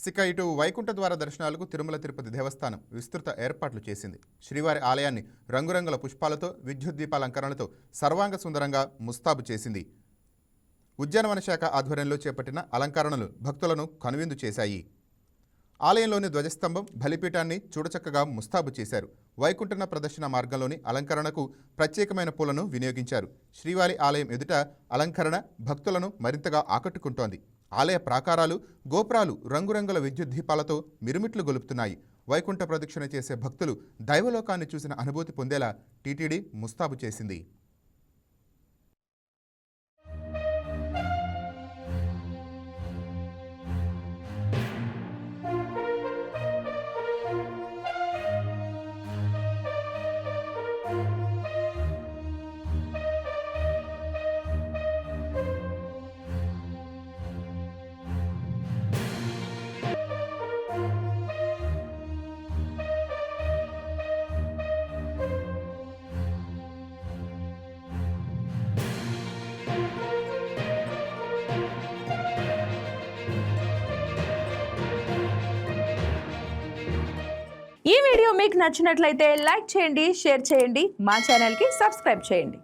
ఇక ఇటు వైకుంఠ ద్వార దర్శనాలకు తిరుమల తిరుపతి దేవస్థానం విస్తృత ఏర్పాట్లు చేసింది. శ్రీవారి ఆలయాన్ని రంగురంగుల పుష్పాలతో విద్యుత్ దీపాలంకరణలతో సర్వాంగ సుందరంగా ముస్తాబు చేసింది. ఉద్యానవన శాఖ ఆధ్వర్యంలో చేపట్టిన అలంకరణలు భక్తులను కనువిందు చేశాయి. ఆలయంలోని ధ్వజస్తంభం బలిపీఠాన్ని చూడచక్కగా ముస్తాబు చేశారు. వైకుంఠన ప్రదర్శన మార్గంలోని అలంకరణకు ప్రత్యేకమైన పూలను వినియోగించారు. శ్రీవారి ఆలయం ఎదుట అలంకరణ భక్తులను మరింతగా ఆకట్టుకుంటోంది. ఆలయ ప్రాకారాలు గోపురాలు రంగురంగుల విద్యుత్ దీపాలతో మిరుమిట్లు గొలుపుతున్నాయి. వైకుంఠ ప్రదక్షిణ చేసే భక్తులు దైవలోకాన్ని చూసిన అనుభూతి పొందేలా టీటీడీ ముస్తాబు చేసింది. ఈ వీడియో మీకు నచ్చినట్లయితే లైక్ చేయండి, షేర్ చేయండి, మా ఛానల్కి సబ్స్క్రైబ్ చేయండి.